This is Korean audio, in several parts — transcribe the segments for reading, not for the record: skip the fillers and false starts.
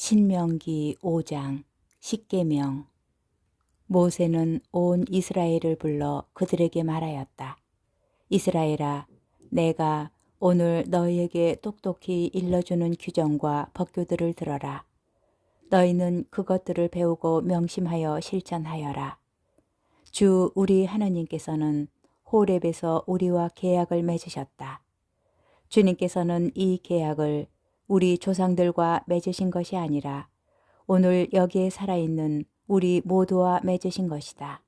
신명기 5장 십계명. 모세는 온 이스라엘을 불러 그들에게 말하였다. 이스라엘아, 내가 오늘 너희에게 똑똑히 일러주는 규정과 법규들을 들어라. 너희는 그것들을 배우고 명심하여 실천하여라. 주 우리 하느님께서는 호렙에서 우리와 계약을 맺으셨다. 주님께서는 이 계약을 우리 조상들과 맺으신 것이 아니라 오늘 여기에 살아있는 우리 모두와 맺으신 것이다.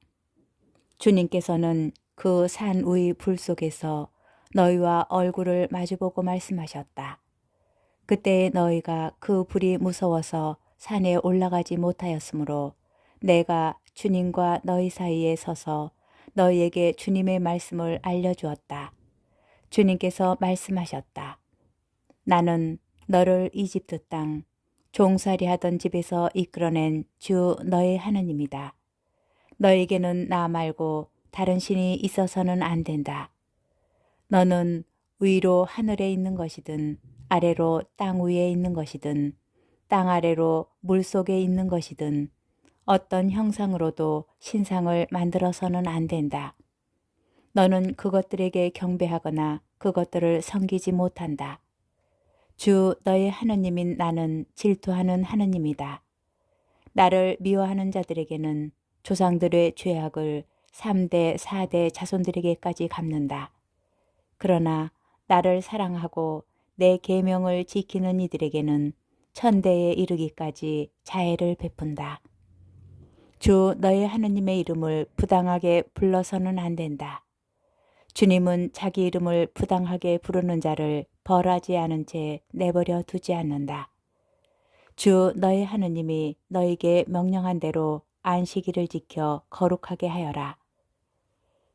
주님께서는 그 산 위의 불 속에서 너희와 얼굴을 마주보고 말씀하셨다. 그때 너희가 그 불이 무서워서 산에 올라가지 못하였으므로 내가 주님과 너희 사이에 서서 너희에게 주님의 말씀을 알려주었다. 주님께서 말씀하셨다. 나는 너를 이집트 땅 종살이 하던 집에서 이끌어낸 주 너의 하느님이다. 너에게는 나 말고 다른 신이 있어서는 안 된다. 너는 위로 하늘에 있는 것이든 아래로 땅 위에 있는 것이든 땅 아래로 물 속에 있는 것이든 어떤 형상으로도 신상을 만들어서는 안 된다. 너는 그것들에게 경배하거나 그것들을 섬기지 못한다. 주 너의 하느님인 나는 질투하는 하느님이다. 나를 미워하는 자들에게는 조상들의 죄악을 3대 4대 자손들에게까지 갚는다. 그러나 나를 사랑하고 내 계명을 지키는 이들에게는 천대에 이르기까지 자애를 베푼다. 주 너의 하느님의 이름을 부당하게 불러서는 안 된다. 주님은 자기 이름을 부당하게 부르는 자를 벌하지 않은 채 내버려 두지 않는다. 주 너의 하느님이 너에게 명령한 대로 안식일을 지켜 거룩하게 하여라.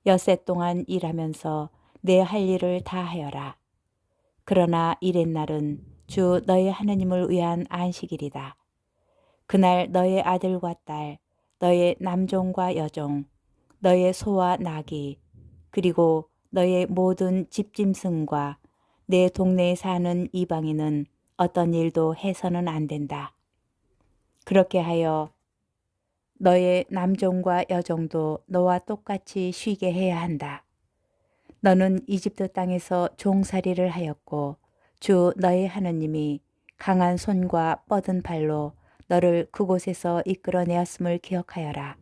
엿새 동안 일하면서 내 할 일을 다 하여라. 그러나 이렛날은 주 너의 하느님을 위한 안식일이다. 그날 너의 아들과 딸, 너의 남종과 여종, 너의 소와 나귀, 그리고 너의 모든 집짐승과 내 동네에 사는 이방인은 어떤 일도 해서는 안 된다. 그렇게 하여 너의 남종과 여종도 너와 똑같이 쉬게 해야 한다. 너는 이집트 땅에서 종살이를 하였고 주 너의 하느님이 강한 손과 뻗은 발로 너를 그곳에서 이끌어내었음을 기억하여라.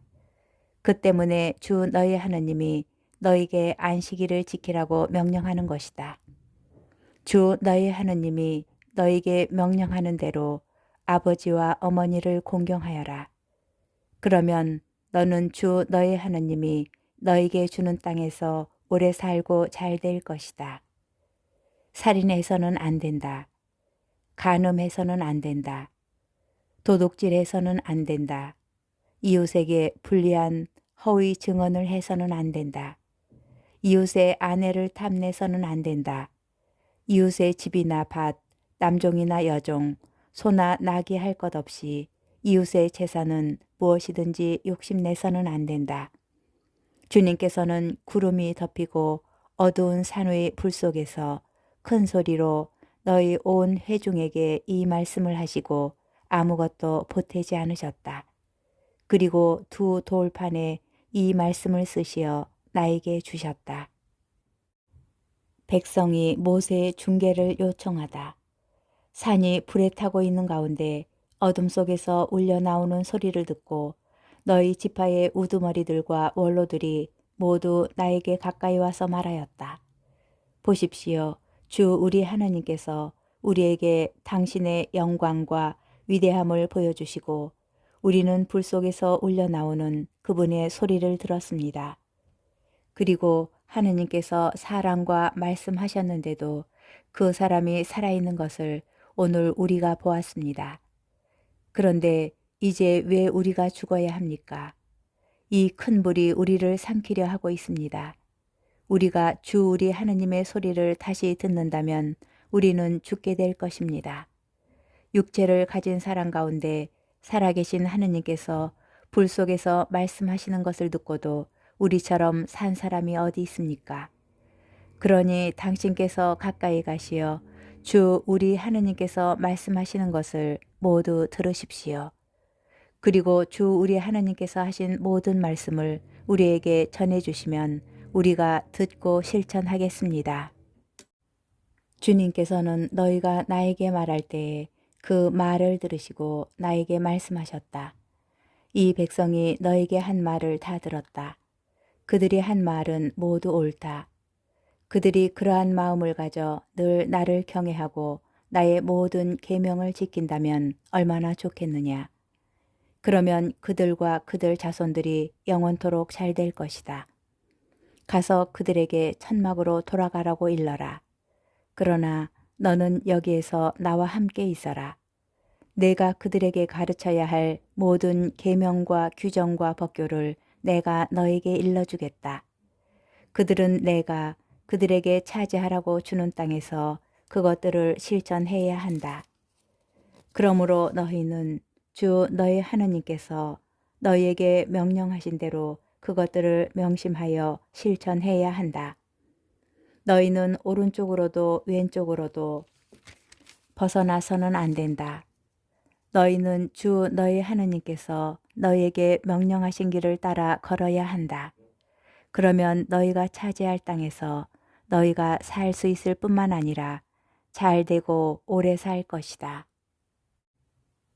그 때문에 주 너의 하느님이 너에게 안식일을 지키라고 명령하는 것이다. 주 너의 하느님이 너에게 명령하는 대로 아버지와 어머니를 공경하여라. 그러면 너는 주 너의 하느님이 너에게 주는 땅에서 오래 살고 잘 될 것이다. 살인해서는 안 된다. 간음해서는 안 된다. 도둑질해서는 안 된다. 이웃에게 불리한 허위 증언을 해서는 안 된다. 이웃의 아내를 탐내서는 안 된다. 이웃의 집이나 밭, 남종이나 여종, 소나 나귀 할 것 없이 이웃의 재산은 무엇이든지 욕심내서는 안 된다. 주님께서는 구름이 덮이고 어두운 산의 불 속에서 큰 소리로 너희 온 회중에게 이 말씀을 하시고 아무것도 보태지 않으셨다. 그리고 두 돌판에 이 말씀을 쓰시어 나에게 주셨다. 백성이 모세의 중계를 요청하다. 산이 불에 타고 있는 가운데 어둠 속에서 울려 나오는 소리를 듣고 너희 지파의 우두머리들과 원로들이 모두 나에게 가까이 와서 말하였다. 보십시오. 주 우리 하나님께서 우리에게 당신의 영광과 위대함을 보여주시고 우리는 불 속에서 울려 나오는 그분의 소리를 들었습니다. 그리고 하느님께서 사람과 말씀하셨는데도 그 사람이 살아있는 것을 오늘 우리가 보았습니다. 그런데 이제 왜 우리가 죽어야 합니까? 이 큰 불이 우리를 삼키려 하고 있습니다. 우리가 주 우리 하느님의 소리를 다시 듣는다면 우리는 죽게 될 것입니다. 육체를 가진 사람 가운데 살아계신 하느님께서 불 속에서 말씀하시는 것을 듣고도 우리처럼 산 사람이 어디 있습니까? 그러니 당신께서 가까이 가시어 주 우리 하느님께서 말씀하시는 것을 모두 들으십시오. 그리고 주 우리 하나님께서 하신 모든 말씀을 우리에게 전해주시면 우리가 듣고 실천하겠습니다. 주님께서는 너희가 나에게 말할 때에 그 말을 들으시고 나에게 말씀하셨다. 이 백성이 너에게 한 말을 다 들었다. 그들이 한 말은 모두 옳다. 그들이 그러한 마음을 가져 늘 나를 경외하고 나의 모든 계명을 지킨다면 얼마나 좋겠느냐. 그러면 그들과 그들 자손들이 영원토록 잘 될 것이다. 가서 그들에게 천막으로 돌아가라고 일러라. 그러나 너는 여기에서 나와 함께 있어라. 내가 그들에게 가르쳐야 할 모든 계명과 규정과 법규를 내가 너에게 일러주겠다. 그들은 내가 그들에게 차지하라고 주는 땅에서 그것들을 실천해야 한다. 그러므로 너희는 주 너희 하나님께서 너희에게 명령하신 대로 그것들을 명심하여 실천해야 한다. 너희는 오른쪽으로도 왼쪽으로도 벗어나서는 안 된다. 너희는 주 너희 하나님께서 너희에게 명령하신 길을 따라 걸어야 한다. 그러면 너희가 차지할 땅에서 너희가 살 수 있을 뿐만 아니라 잘 되고 오래 살 것이다.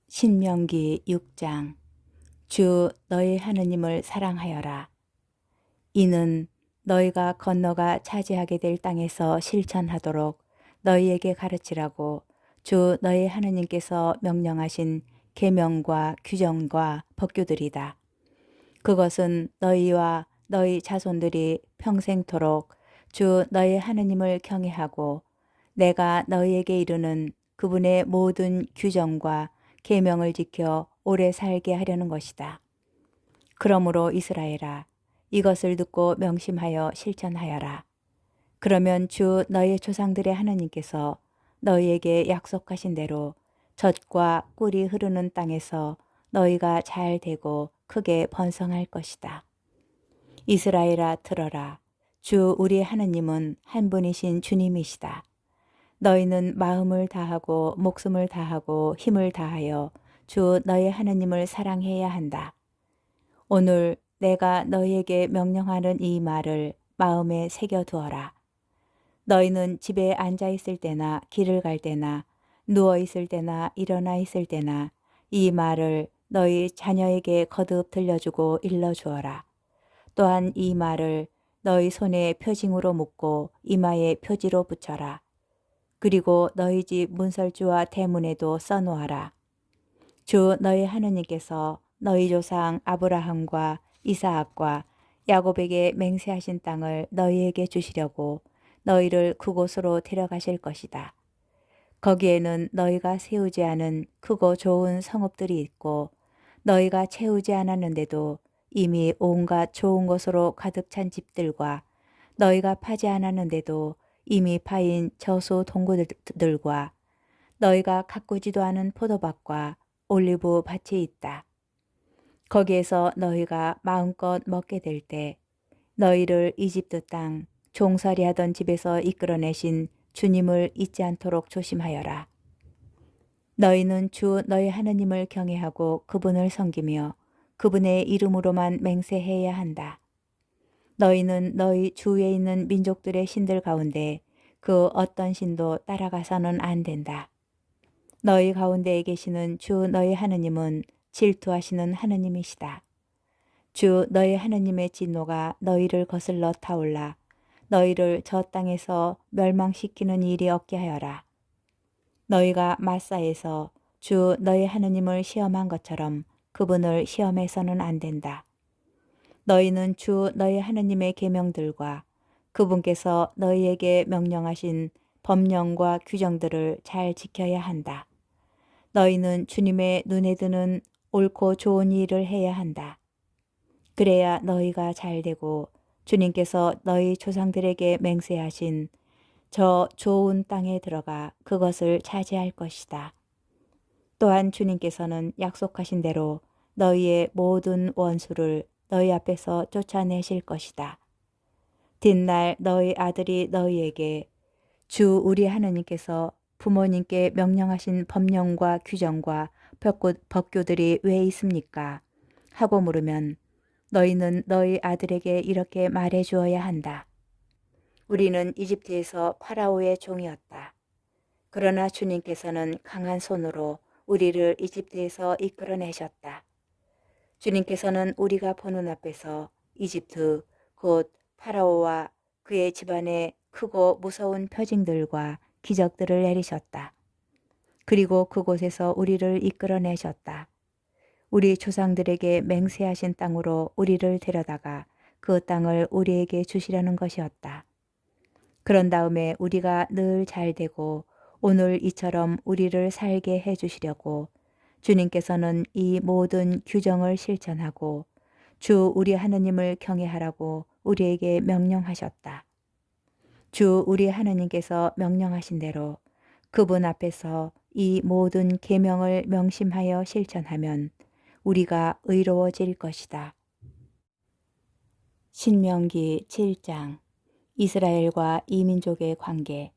신명기 6장. 주 너희 하느님을 사랑하여라. 이는 너희가 건너가 차지하게 될 땅에서 실천하도록 너희에게 가르치라고 주 너희 하느님께서 명령하신 계명과 규정과 법규들이다. 그것은 너희와 너희 자손들이 평생토록 주 너희 하느님을 경외하고 내가 너희에게 이르는 그분의 모든 규정과 계명을 지켜 오래 살게 하려는 것이다. 그러므로 이스라엘아, 이것을 듣고 명심하여 실천하여라. 그러면 주 너희 조상들의 하나님께서 너희에게 약속하신 대로 젖과 꿀이 흐르는 땅에서 너희가 잘 되고 크게 번성할 것이다. 이스라엘아, 들어라. 주 우리 하느님은 한 분이신 주님이시다. 너희는 마음을 다하고 목숨을 다하고 힘을 다하여 주 너희 하느님을 사랑해야 한다. 오늘 내가 너희에게 명령하는 이 말을 마음에 새겨두어라. 너희는 집에 앉아 있을 때나 길을 갈 때나 누워 있을 때나 일어나 있을 때나 이 말을 너희 자녀에게 거듭 들려주고 일러주어라. 또한 이 말을 너희 손에 표징으로 묶고 이마에 표지로 붙여라. 그리고 너희 집 문설주와 대문에도 써놓아라. 주 너희 하느님께서 너희 조상 아브라함과 이사학과 야곱에게 맹세하신 땅을 너희에게 주시려고 너희를 그곳으로 데려가실 것이다. 거기에는 너희가 세우지 않은 크고 좋은 성읍들이 있고 너희가 채우지 않았는데도 이미 온갖 좋은 것으로 가득 찬 집들과 너희가 파지 않았는데도 이미 파인 저수 동굴들과 너희가 가꾸지도 않은 포도밭과 올리브 밭이 있다. 거기에서 너희가 마음껏 먹게 될 때 너희를 이집트 땅 종살이 하던 집에서 이끌어내신 주님을 잊지 않도록 조심하여라. 너희는 주 너희 하느님을 경외하고 그분을 섬기며 그분의 이름으로만 맹세해야 한다. 너희는 너희 주위에 있는 민족들의 신들 가운데 그 어떤 신도 따라가서는 안 된다. 너희 가운데에 계시는 주 너희 하느님은 질투하시는 하느님이시다. 주 너희 하느님의 진노가 너희를 거슬러 타올라 너희를 저 땅에서 멸망시키는 일이 없게 하여라. 너희가 마사에서 주 너희 하느님을 시험한 것처럼 그분을 시험해서는 안 된다. 너희는 주 너희 하느님의 계명들과 그분께서 너희에게 명령하신 법령과 규정들을 잘 지켜야 한다. 너희는 주님의 눈에 드는 옳고 좋은 일을 해야 한다. 그래야 너희가 잘 되고 주님께서 너희 조상들에게 맹세하신 저 좋은 땅에 들어가 그것을 차지할 것이다. 또한 주님께서는 약속하신 대로 너희의 모든 원수를 너희 앞에서 쫓아내실 것이다. 뒷날 너희 아들이 너희에게 주 우리 하느님께서 부모님께 명령하신 법령과 규정과 법교들이 왜 있습니까? 하고 물으면 너희는 너희 아들에게 이렇게 말해 주어야 한다. 우리는 이집트에서 파라오의 종이었다. 그러나 주님께서는 강한 손으로 우리를 이집트에서 이끌어내셨다. 주님께서는 우리가 보는 앞에서 이집트 곧 파라오와 그의 집안의 크고 무서운 표징들과 기적들을 내리셨다. 그리고 그곳에서 우리를 이끌어내셨다. 우리 조상들에게 맹세하신 땅으로 우리를 데려다가 그 땅을 우리에게 주시려는 것이었다. 그런 다음에 우리가 늘 잘되고 오늘 이처럼 우리를 살게 해주시려고 주님께서는 이 모든 규정을 실천하고 주 우리 하느님을 경외하라고 우리에게 명령하셨다. 주 우리 하느님께서 명령하신 대로 그분 앞에서 이 모든 계명을 명심하여 실천하면 우리가 의로워질 것이다. 신명기 7장 이스라엘과 이민족의 관계.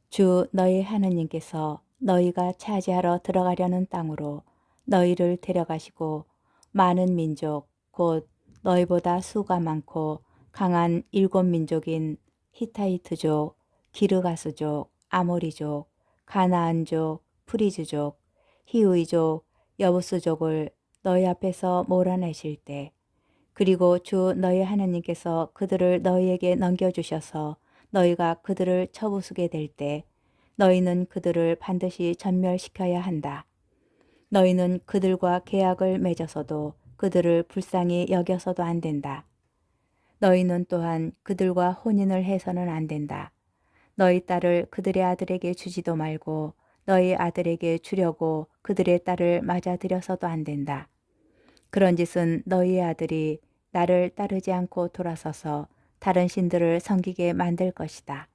주 너희 하느님께서 너희가 차지하러 들어가려는 땅으로 너희를 데려가시고 많은 민족 곧 너희보다 수가 많고 강한 7민족인 히타이트족, 기르가스족, 아모리족, 가나안족, 프리즈족, 히우이족, 여부스족을 너희 앞에서 몰아내실 때 그리고 주 너희 하나님께서 그들을 너희에게 넘겨주셔서 너희가 그들을 쳐부수게 될 때 너희는 그들을 반드시 전멸시켜야 한다. 너희는 그들과 계약을 맺어서도 그들을 불쌍히 여겨서도 안 된다. 너희는 또한 그들과 혼인을 해서는 안 된다. 너희 딸을 그들의 아들에게 주지도 말고 너희 아들에게 주려고 그들의 딸을 맞아들여서도 안 된다. 그런 짓은 너희의 아들이 나를 따르지 않고 돌아서서 다른 신들을 섬기게 만들 것이다.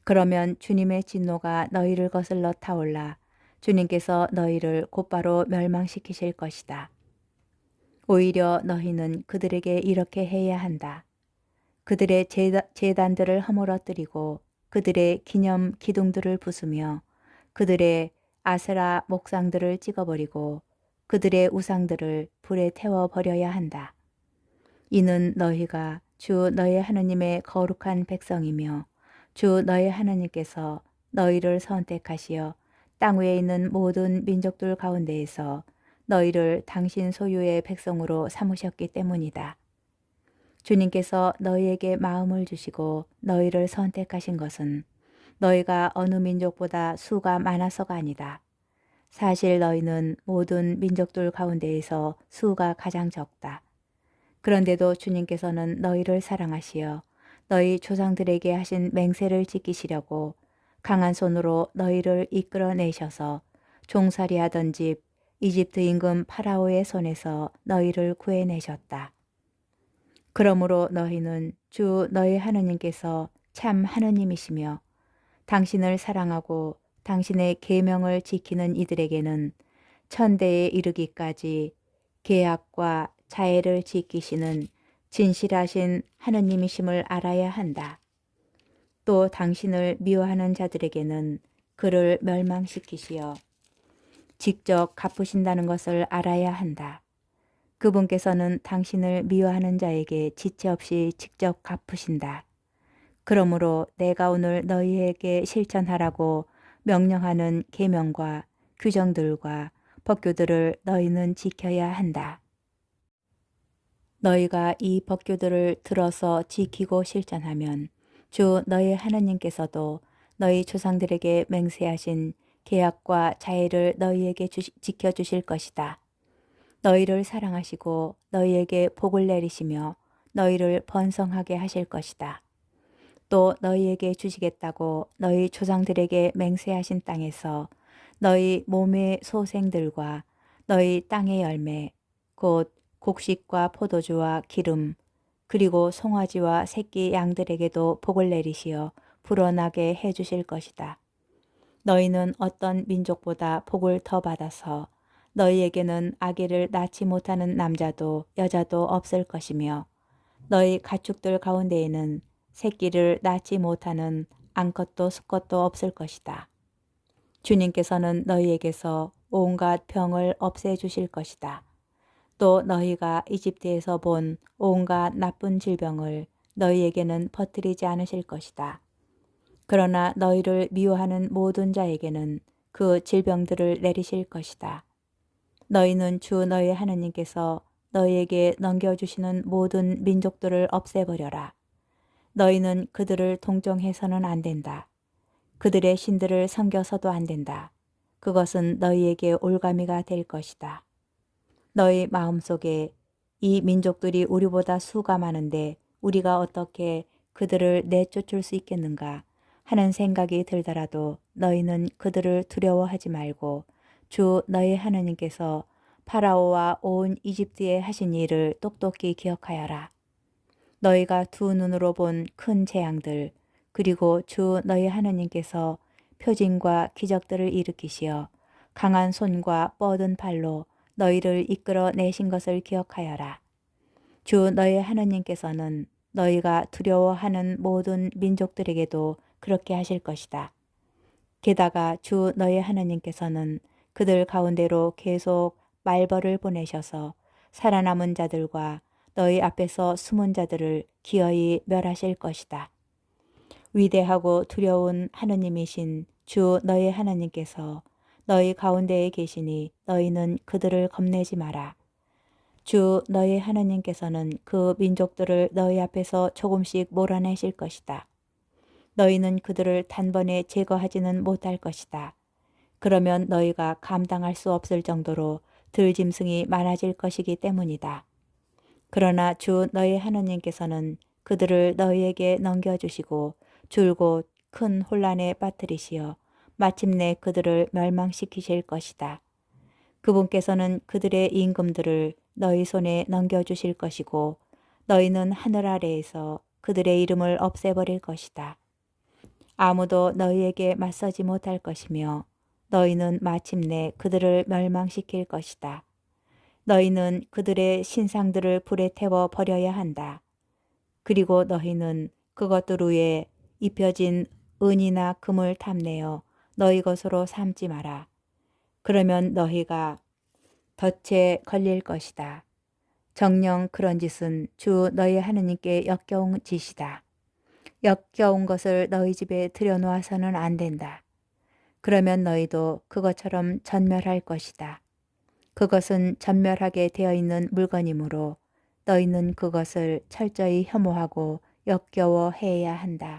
그러면 주님의 진노가 너희를 거슬러 타올라 주님께서 너희를 곧바로 멸망시키실 것이다. 오히려 너희는 그들에게 이렇게 해야 한다. 그들의 제단들을 허물어뜨리고 그들의 기념 기둥들을 부수며 그들의 아세라 목상들을 찍어버리고 그들의 우상들을 불에 태워버려야 한다. 이는 너희가 주 너희 하느님의 거룩한 백성이며 주 너희 하느님께서 너희를 선택하시어 땅 위에 있는 모든 민족들 가운데에서 너희를 당신 소유의 백성으로 삼으셨기 때문이다. 주님께서 너희에게 마음을 주시고 너희를 선택하신 것은 너희가 어느 민족보다 수가 많아서가 아니다. 사실 너희는 모든 민족들 가운데에서 수가 가장 적다. 그런데도 주님께서는 너희를 사랑하시어 너희 조상들에게 하신 맹세를 지키시려고 강한 손으로 너희를 이끌어내셔서 종살이하던 집 이집트 임금 파라오의 손에서 너희를 구해내셨다. 그러므로 너희는 주 너희 하느님께서 참 하느님이시며 당신을 사랑하고 당신의 계명을 지키는 이들에게는 천대에 이르기까지 계약과 자애를 지키시는 진실하신 하느님이심을 알아야 한다. 또 당신을 미워하는 자들에게는 그를 멸망시키시어 직접 갚으신다는 것을 알아야 한다. 그분께서는 당신을 미워하는 자에게 지체 없이 직접 갚으신다. 그러므로 내가 오늘 너희에게 실천하라고 명령하는 계명과 규정들과 법규들을 너희는 지켜야 한다. 너희가 이 법규들을 들어서 지키고 실천하면 주 너희 하나님께서도 너희 조상들에게 맹세하신 계약과 자애를 너희에게 지켜주실 것이다. 너희를 사랑하시고 너희에게 복을 내리시며 너희를 번성하게 하실 것이다. 또 너희에게 주시겠다고 너희 조상들에게 맹세하신 땅에서 너희 몸의 소생들과 너희 땅의 열매 곧 곡식과 포도주와 기름 그리고 송아지와 새끼 양들에게도 복을 내리시어 불어나게 해주실 것이다. 너희는 어떤 민족보다 복을 더 받아서 너희에게는 아기를 낳지 못하는 남자도 여자도 없을 것이며 너희 가축들 가운데에는 새끼를 낳지 못하는 암컷도 수컷도 없을 것이다. 주님께서는 너희에게서 온갖 병을 없애주실 것이다. 또 너희가 이집트에서 본 온갖 나쁜 질병을 너희에게는 퍼뜨리지 않으실 것이다. 그러나 너희를 미워하는 모든 자에게는 그 질병들을 내리실 것이다. 너희는 주 너희 하나님께서 너희에게 넘겨주시는 모든 민족들을 없애버려라. 너희는 그들을 동정해서는 안 된다. 그들의 신들을 섬겨서도 안 된다. 그것은 너희에게 올가미가 될 것이다. 너희 마음속에 이 민족들이 우리보다 수가 많은데 우리가 어떻게 그들을 내쫓을 수 있겠는가 하는 생각이 들더라도 너희는 그들을 두려워하지 말고 주 너희 하나님께서 파라오와 온 이집트에 하신 일을 똑똑히 기억하여라. 너희가 두 눈으로 본 큰 재앙들 그리고 주 너희 하나님께서 표징과 기적들을 일으키시어 강한 손과 뻗은 팔로 너희를 이끌어 내신 것을 기억하여라. 주 너희 하나님께서는 너희가 두려워하는 모든 민족들에게도 그렇게 하실 것이다. 게다가 주 너희 하나님께서는 그들 가운데로 계속 말벌을 보내셔서 살아남은 자들과 너희 앞에서 숨은 자들을 기어이 멸하실 것이다. 위대하고 두려운 하느님이신 주 너희 하나님께서 너희 가운데에 계시니 너희는 그들을 겁내지 마라. 주 너희 하나님께서는 그 민족들을 너희 앞에서 조금씩 몰아내실 것이다. 너희는 그들을 단번에 제거하지는 못할 것이다. 그러면 너희가 감당할 수 없을 정도로 들짐승이 많아질 것이기 때문이다. 그러나 주 너희 하나님께서는 그들을 너희에게 넘겨주시고 줄곧 큰 혼란에 빠뜨리시어 마침내 그들을 멸망시키실 것이다. 그분께서는 그들의 임금들을 너희 손에 넘겨주실 것이고 너희는 하늘 아래에서 그들의 이름을 없애버릴 것이다. 아무도 너희에게 맞서지 못할 것이며 너희는 마침내 그들을 멸망시킬 것이다. 너희는 그들의 신상들을 불에 태워 버려야 한다. 그리고 너희는 그것들 위에 입혀진 은이나 금을 탐내어 너희 것으로 삼지 마라. 그러면 너희가 덫에 걸릴 것이다. 정녕 그런 짓은 주 너희 하느님께 역겨운 짓이다. 역겨운 것을 너희 집에 들여놓아서는 안 된다. 그러면 너희도 그것처럼 전멸할 것이다. 그것은 전멸하게 되어 있는 물건이므로 너희는 그것을 철저히 혐오하고 역겨워해야 한다.